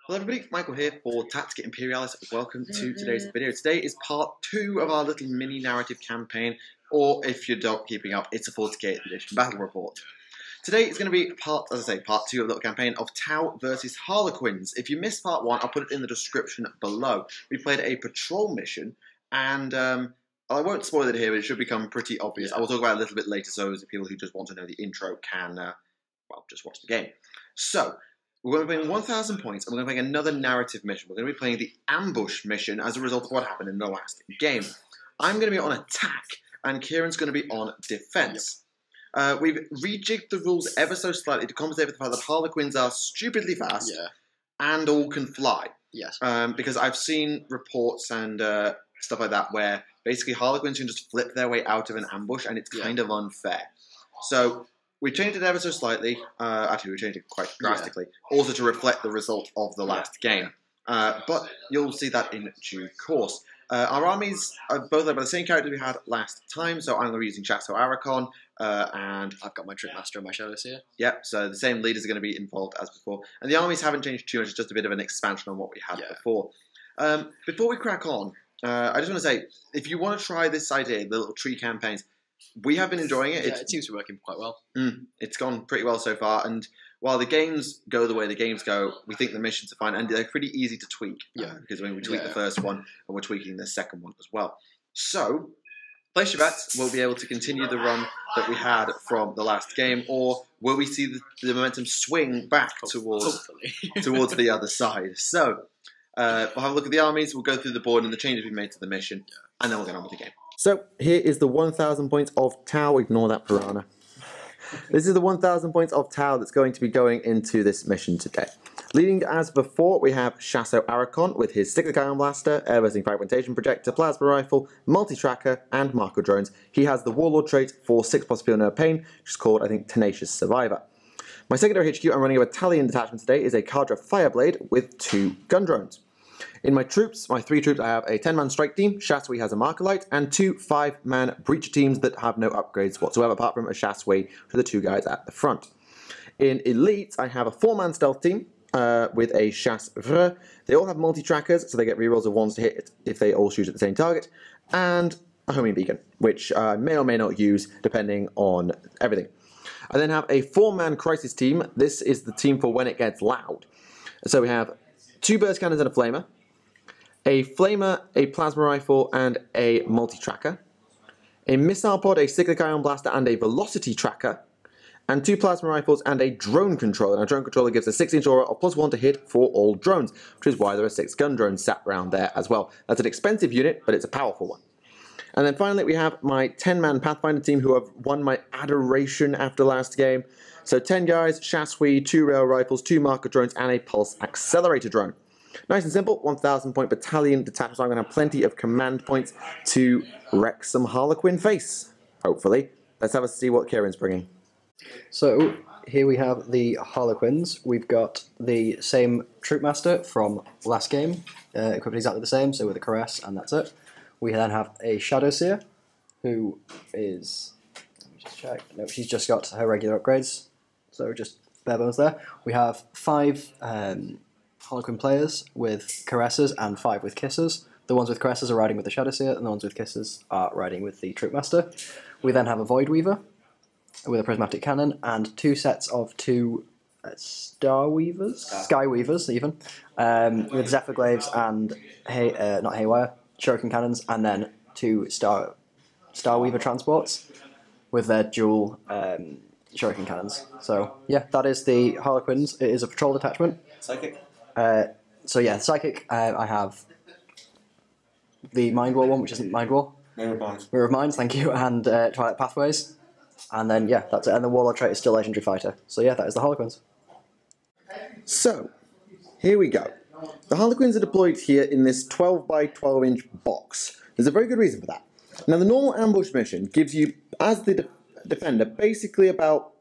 Hello everybody, Michael here for Tactica Imperialis. Welcome to today's video. Today is part 2 of our little mini narrative campaign, or if you're not keeping up, it's a 48th edition battle report. Today is going to be part 2 of the little campaign of Tau versus Harlequins. If you missed part 1, I'll put it in the description below. We played a patrol mission, and I won't spoil it here, but it should become pretty obvious. I will talk about it a little bit later, so the people who just want to know the intro can, well, just watch the game. So, we're going to be playing 1,000 points, and we're going to be playing another narrative mission. We're going to be playing the ambush mission as a result of what happened in the last game. I'm going to be on attack, and Kieran's going to be on defense. We've rejigged the rules ever so slightly to compensate for the fact that Harlequins are stupidly fast and all can fly. Yes. Because I've seen reports and stuff like that where basically Harlequins can just flip their way out of an ambush, and it's kind of unfair. So we changed it ever so slightly. Actually, we changed it quite drastically. Also to reflect the result of the last game. But you'll see that in due course. Our armies are both led by the same characters we had last time. So I'm going to be using Chateau Arra'kon. And I've got my Trick Master and my Shadows here. Yep, so the same leaders are going to be involved as before. And the armies haven't changed too much. It's just a bit of an expansion on what we had before. Before we crack on, I just want to say, if you want to try this idea, the little tree campaigns, we have been enjoying it. It seems to be working quite well. It's gone pretty well so far, and while the games go the way the games go, we think the missions are fine, and they're pretty easy to tweak. Because when we tweak the first one, and we're tweaking the second one as well. So, place your bets. We'll be able to continue the run that we had from the last game, or will we see the momentum swing back towards the other side? So, we'll have a look at the armies, we'll go through the board and the changes we made to the mission, and then we'll get on with the game. So, here is the 1,000 points of Tau. Ignore that piranha. This is the 1,000 points of Tau that's going to be going into this mission today. Leading as before, we have Chateau Arra'kon with his Cyclic Ion Blaster, Air-Bursting Fragmentation Projector, Plasma Rifle, Multi-Tracker, and Marker Drones. He has the Warlord trait for 6+ Feel No Pain, which is called, I think, Tenacious Survivor. My secondary HQ, I'm running a battalion detachment today, is a Cadre Fireblade with 2 gun drones. In my troops, my 3 troops, I have a 10-man strike team, Chasseway has a Marker Light, and 2 5-man breacher teams that have no upgrades whatsoever, apart from a Chasseway for the 2 guys at the front. In elites, I have a 4-man stealth team with a Chasseur. They all have multi-trackers, so they get rerolls of 1s to hit if they all shoot at the same target, and a homing beacon, which I may or may not use depending on everything. I then have a 4-man crisis team. This is the team for when it gets loud. So we have 2 burst cannons and a flamer, a flamer, a plasma rifle, and a multi-tracker, a missile pod, a cyclic ion blaster, and a velocity tracker, and 2 plasma rifles and a drone controller. Now, drone controller gives a 6-inch aura of +1 to hit for all drones, which is why there are 6 gun drones sat around there as well. That's an expensive unit, but it's a powerful one. And then finally, we have my 10-man Pathfinder team who have won my adoration after last game. So 10 guys, Chasseway, 2 rail rifles, 2 marker drones, and a pulse accelerator drone. Nice and simple, 1,000 point battalion detachment, so I'm going to have plenty of command points to wreck some Harlequin face, hopefully. Let's have a see what Kieran's bringing. So, here we have the Harlequins. We've got the same Troop Master from last game, equipped exactly the same, so with a Caress, and that's it. We then have a Shadow Seer, who is, let me just check, no, she's just got her regular upgrades, so just bare bones there. We have 5 Harlequin players with Caresses and 5 with Kisses. The ones with Caresses are riding with the Shadow Seer, and the ones with Kisses are riding with the Troop Master. We then have a Void Weaver with a Prismatic Cannon, and 2 sets of 2 Sky Weavers even, with Zephyr Glaives and, not Haywire, Shuriken Cannons, and then 2 Star Weaver transports with their dual Shuriken Cannons. So, yeah, that is the Harlequins. It is a patrol detachment. Psychic? So yeah, Psychic, I have the Mind War one, which isn't Mind War. Mirror of Minds. Mirror of Minds, thank you, and Twilight Pathways. And then, yeah, that's it. And the Warlord trait is still Legendary Fighter. So yeah, that is the Harlequins. So, here we go. The Harlequins are deployed here in this 12 by 12 inch box. There's a very good reason for that. Now, the normal ambush mission gives you, as the defender, basically about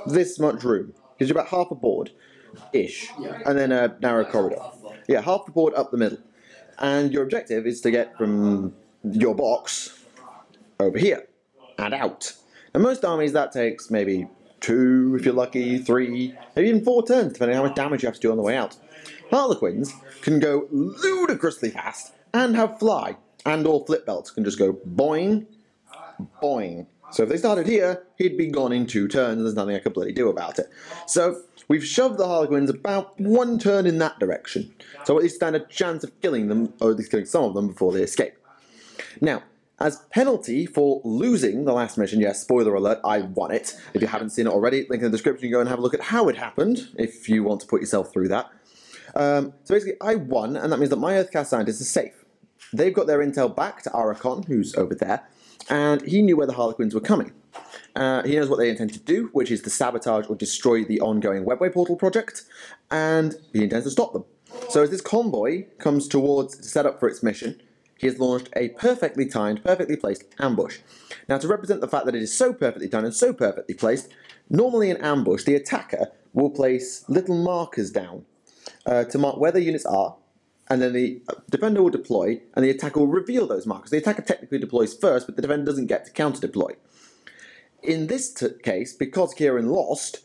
this much room. Gives you about half a board-ish, and then a narrow corridor. Yeah, half the board up the middle. And your objective is to get from your box over here and out. And most armies, that takes maybe 2, if you're lucky, 3, maybe even 4 turns, depending on how much damage you have to do on the way out. Harlequins can go ludicrously fast and have fly, and all flip belts can just go boing, boing. So if they started here, he'd be gone in 2 turns, and there's nothing I could bloody do about it. So we've shoved the Harlequins about 1 turn in that direction. So at least stand a chance of killing them, or at least killing some of them before they escape. Now, as penalty for losing the last mission, yes, spoiler alert, I won it. If you haven't seen it already, link in the description, go and have a look at how it happened, if you want to put yourself through that. So basically, I won, and that means that my Earthcast scientists are safe. They've got their intel back to Arra'kon, who's over there, and he knew where the Harlequins were coming. He knows what they intend to do, which is to sabotage or destroy the ongoing Webway Portal project, and he intends to stop them. So as this convoy comes towards to set up for its mission, he has launched a perfectly timed, perfectly placed ambush. Now, to represent the fact that it is so perfectly timed and so perfectly placed, normally in ambush, the attacker will place little markers down to mark where the units are, and then the defender will deploy, and the attacker will reveal those markers. The attacker technically deploys first, but the defender doesn't get to counter-deploy. In this case, because Kieran lost,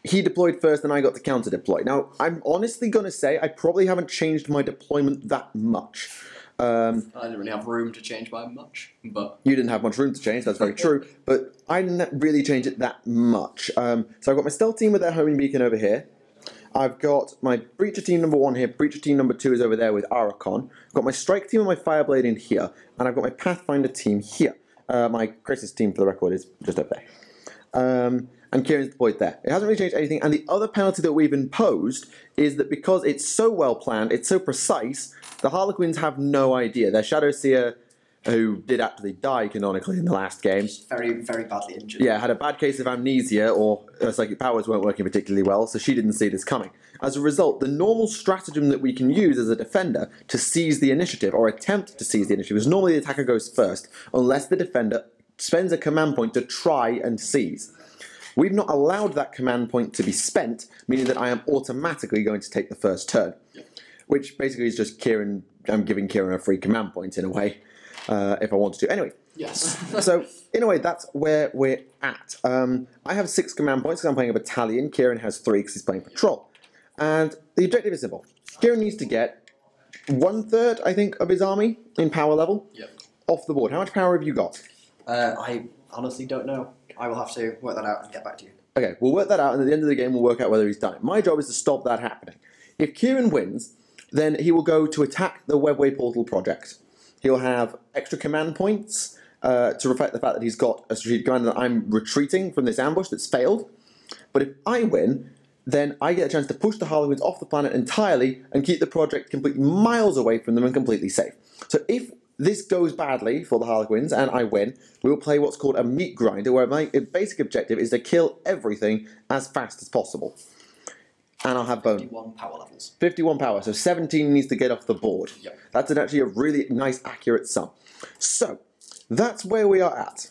he deployed first and I got to counter-deploy. Now, I'm honestly going to say I probably haven't changed my deployment that much. I didn't really have room to change by much, but... You didn't have much room to change, that's very true, but I didn't really change it that much. So I've got my stealth team with their homing beacon over here. I've got my Breacher team number 1 here, Breacher team number 2 is over there with Arra'kon. I've got my Strike team and my Fireblade in here, and I've got my Pathfinder team here. My Crisis team, for the record, is just up there. And Kieran's deployed there. It hasn't really changed anything, and the other penalty that we've imposed is that because it's so well planned, it's so precise, the Harlequins have no idea. Their Shadowseer, who did actually die canonically in the last game. Very, very badly injured. Yeah, had a bad case of amnesia, or her psychic powers weren't working particularly well, so she didn't see this coming. As a result, the normal stratagem that we can use as a defender to seize the initiative, or attempt to seize the initiative, is normally the attacker goes first, unless the defender spends a command point to try and seize. We've not allowed that command point to be spent, meaning that I am automatically going to take the first turn. Which basically is just Kieran, I'm giving Kieran a free command point in a way, if I wanted to. Anyway, yes. So in a way, that's where we're at. I have 6 command points because I'm playing a battalion. Kieran has 3 because he's playing patrol. And the objective is simple. Kieran needs to get 1/3, I think, of his army in power level off the board. How much power have you got? I honestly don't know. I will have to work that out and get back to you. Okay, we'll work that out, and at the end of the game, we'll work out whether he's done it. My job is to stop that happening. If Kieran wins, then he will go to attack the Webway Portal project. He'll have extra command points to reflect the fact that he's got a strategic command that I'm retreating from this ambush that's failed. But if I win, then I get a chance to push the Harlequins off the planet entirely and keep the project completely miles away from them and completely safe. So if this goes badly for the Harlequins and I win, we will play what's called a meat grinder, where my basic objective is to kill everything as fast as possible. And I'll have 51 power levels. 51 power, so 17 needs to get off the board. Yep. That's actually a really nice, accurate sum. So, that's where we are at.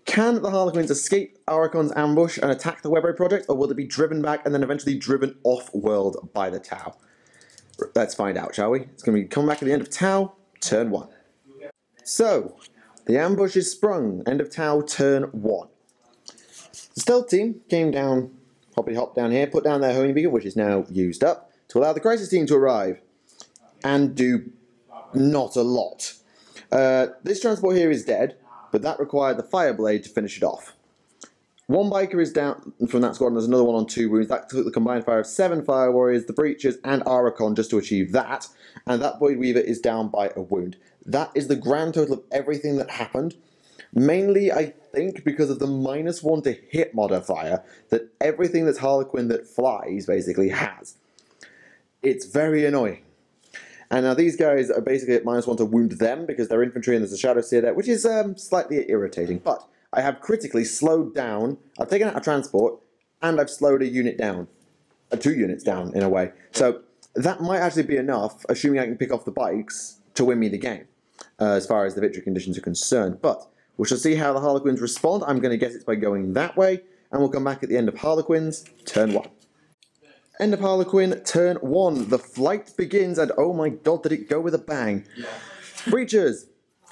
Can the Harlequins escape Arra'kon's ambush and attack the Webway project, or will they be driven back and then eventually driven off-world by the Tau? Let's find out, shall we? It's going to be coming back at the end of Tau, turn 1. So, the ambush is sprung, end of Tau, turn 1. The stealth team came down, hoppity-hop down here, put down their homing beacon, which is now used up, to allow the crisis team to arrive and do not a lot. This transport here is dead, but that required the Fireblade to finish it off. 1 biker is down from that squad, and there's another one on 2 wounds. That took the combined fire of 7 fire warriors, the breachers, and Arra'kon just to achieve that. And that Void Weaver is down by a wound. That is the grand total of everything that happened. Mainly, I think, because of the -1 to hit modifier that everything that's Harlequin that flies basically has. It's very annoying. And now these guys are basically at -1 to wound them because they're infantry and there's a Shadowseer there, which is slightly irritating. But I have critically slowed down, I've taken out a transport, and I've slowed a unit down. 2 units down, in a way. So that might actually be enough, assuming I can pick off the bikes, to win me the game, as far as the victory conditions are concerned. But we shall see how the Harlequins respond. I'm going to guess it's by going that way, and we'll come back at the end of Harlequins, turn 1. End of Harlequin, turn 1. The flight begins, and oh my god, did it go with a bang. Yeah. Breachers,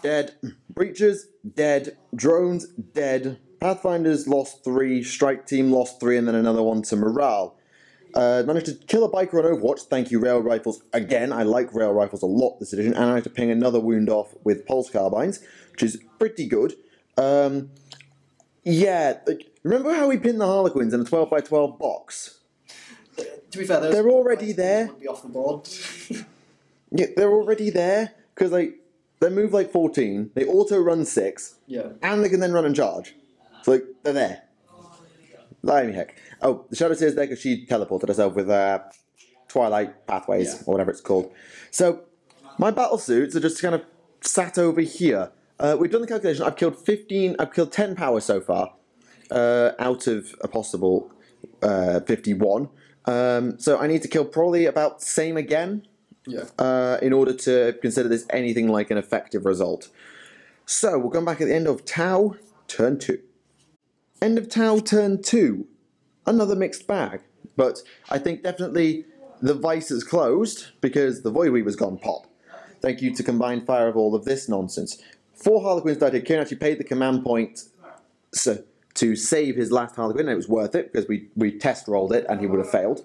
dead. Breachers, dead. Drones, dead. Pathfinders lost 3. Strike team lost 3, and then another one to morale. Managed to kill a biker on Overwatch. Thank you, rail rifles. Again, I like rail rifles a lot this edition. And I managed to ping another wound off with pulse carbines, which is pretty good. Yeah, remember how we pinned the Harlequins in a 12x12 box? To be fair, they're already there. Be off the board. Yeah, they're already there because they move like 14. They auto run 6. Yeah. And they can then run and charge. So they're there. Blimey heck. Oh, the Shadow Seer's there because she teleported herself with Twilight Pathways or whatever it's called. So my battle suits are just kind of sat over here. We've done the calculation. I've killed 10 power so far out of a possible 51. So I need to kill probably about the same again in order to consider this anything like an effective result. So we'll come back at the end of Tau, turn 2. End of Tau, turn 2. Another mixed bag. But I think definitely the vice is closed because the Void Weaver's gone pop. Thank you to Combined Fire of all of this nonsense. 4 Harlequins died here. Kieran actually paid the command point to save his last Harlequin, and it was worth it because we test rolled it and he would have failed.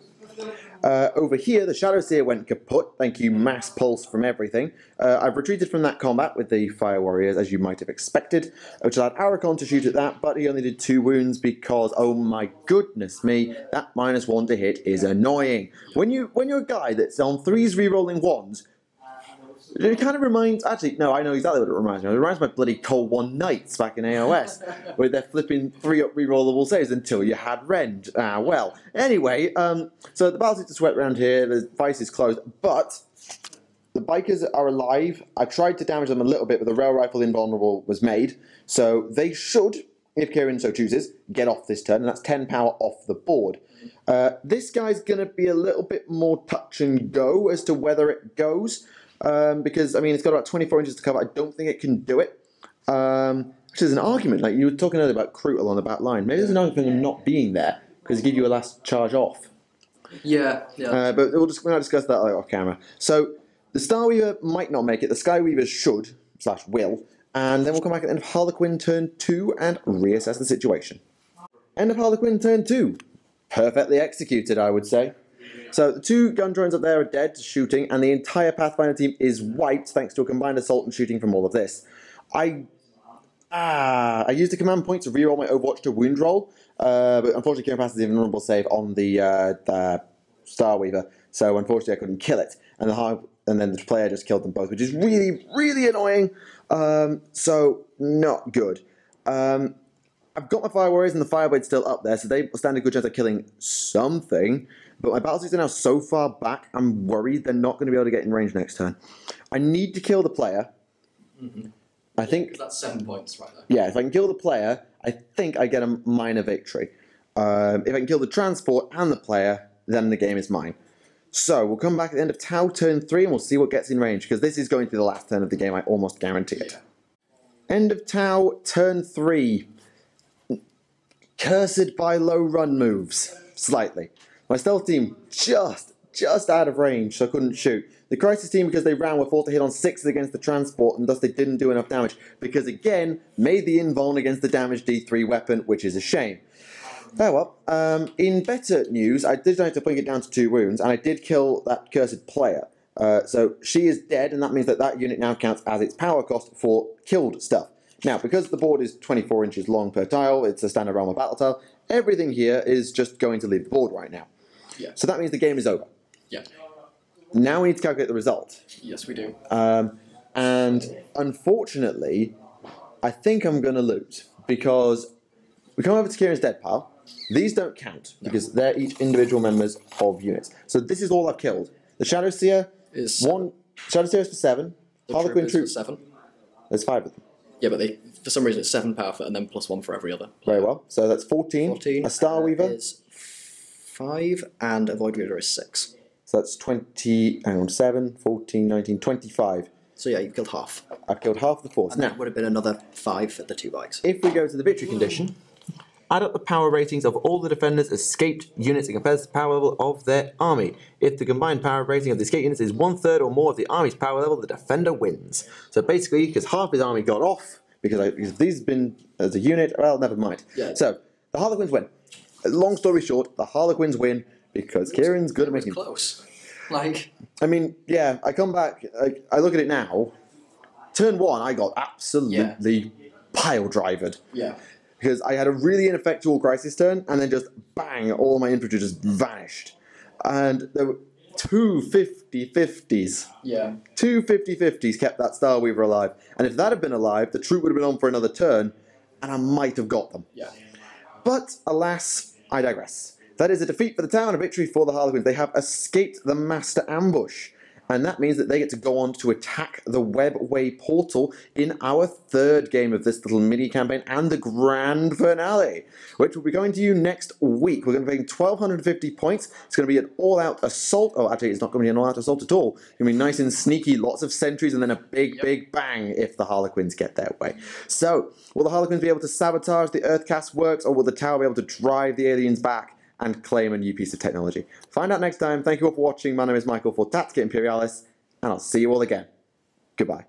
Over here, the Shadow Seer went kaput. Thank you, mass pulse from everything. I've retreated from that combat with the Fire Warriors, as you might have expected, which allowed Arra'kon to shoot at that, but he only did 2 wounds because, oh my goodness me, that -1 to hit is annoying. When you're a guy that's on 3s rerolling 1s, it kind of reminds... Actually, no, I know exactly what it reminds me of. It reminds me of bloody Cold One Knights back in AOS, where they're flipping 3-up rerollable saves until you had Rend. Well. Anyway, so the battle's just swept around here. The vice is closed, but the bikers are alive. I tried to damage them a little bit, but the rail rifle invulnerable was made. So they should, if Kieran so chooses, get off this turn, and that's 10 power off the board. This guy's going to be a little bit more touch and go as to whether it goes. Because, I mean, it's got about 24 inches to cover. I don't think it can do it. Which is an argument. Like, you were talking earlier about Crutal on the back line. Maybe there's an argument for him not being there, because it gives you a last charge off. Yeah. But we'll discuss that off camera. So, the Starweaver might not make it. The Skyweaver should, / will. And then we'll come back at the end of Harlequin turn 2 and reassess the situation. End of Harlequin turn 2. Perfectly executed, I would say. So the 2 gun drones up there are dead to shooting, and the entire Pathfinder team is wiped thanks to a combined assault and shooting from all of this. I used a command point to reroll my Overwatch to wound roll, but unfortunately Kieran passes the invulnerable save on the Starweaver, so unfortunately I couldn't kill it, and then the player just killed them both, which is really, really annoying. So not good. I've got my Fire Warriors and the Fireblade's still up there, so they stand a good chance of killing something. But my battle suits are now so far back, I'm worried they're not going to be able to get in range next turn. I need to kill the player. I think... That's 7 points right there. Yeah, if I can kill the player, I think I get a minor victory. If I can kill the transport and the player, then the game is mine. So, we'll come back at the end of Tau turn 3 and we'll see what gets in range, because this is going to be the last turn of the game, I almost guarantee it. End of Tau turn 3. Cursed by low run moves. Slightly. My stealth team just out of range, so I couldn't shoot. The crisis team, because they ran, were forced to hit on 6s against the transport, and thus they didn't do enough damage. Because again, made the invuln against the damage D3 weapon, which is a shame. Oh well. In better news, I did have to bring it down to 2 wounds, and I did kill that cursed player. So she is dead, and that means that unit now counts as its power cost for killed stuff. Now, because the board is 24 inches long per tile, it's a standard realm of battle tile, everything here is just going to leave the board right now. Yeah. So that means the game is over. Yeah. Now we need to calculate the result. Yes, we do. And unfortunately, I think I'm going to lose, because we come over to Kieran's dead pile. These don't count, because they're each individual members of units. So this is all I've killed. The Shadow Seer is 1. Shadow Seer is for 7. The Harlequin troop is for 7. There's 5 of them. Yeah, but for some reason it's 7 power and then +1 for every other. Very well. So that's 14. 14. A Starweaver is 5, and a Void Weaver is 6. So that's 20, hang on, 7, 14, 19, 25. So yeah, you've killed half. I've killed half the force. And now, that would have been another 5 for the 2 bikes. if we go to the victory condition, add up the power ratings of all the defenders' escaped units and compares the power level of their army. If the combined power rating of the escaped units is 1/3 or more of the army's power level, the defender wins. So basically, because half his army got off, because these have been as a unit, well, never mind. Yeah. So, the Harlequins win. Long story short, the Harlequins win because Kieran's good at It was making... close. Like, I mean, yeah, I come back, I look at it now. Turn 1, I got absolutely pile-drivered. yeah. Because I had a really ineffectual crisis turn, and then just bang, all my infantry just vanished. And there were two 50-50s. Yeah. Two 50-50s kept that Star Weaver alive. And if that had been alive, the troop would have been on for another turn, and I might have got them. Yeah. But, alas, I digress. That is a defeat for the town, a victory for the Harlequins. They have escaped the Master Ambush. And that means that they get to go on to attack the Webway Portal in our third game of this little mini-campaign and the grand finale, which will be going to you next week. We're going to be paying 1,250 points. It's going to be an all-out assault. Oh, actually, it's not going to be an all-out assault at all. It's going to be nice and sneaky, lots of sentries, and then a big, big bang if the Harlequins get their way. So, will the Harlequins be able to sabotage the Earthcast works, or will the tower be able to drive the aliens back and claim a new piece of technology? Find out next time. Thank you all for watching. My name is Michael for Tactica Imperialis, and I'll see you all again. Goodbye.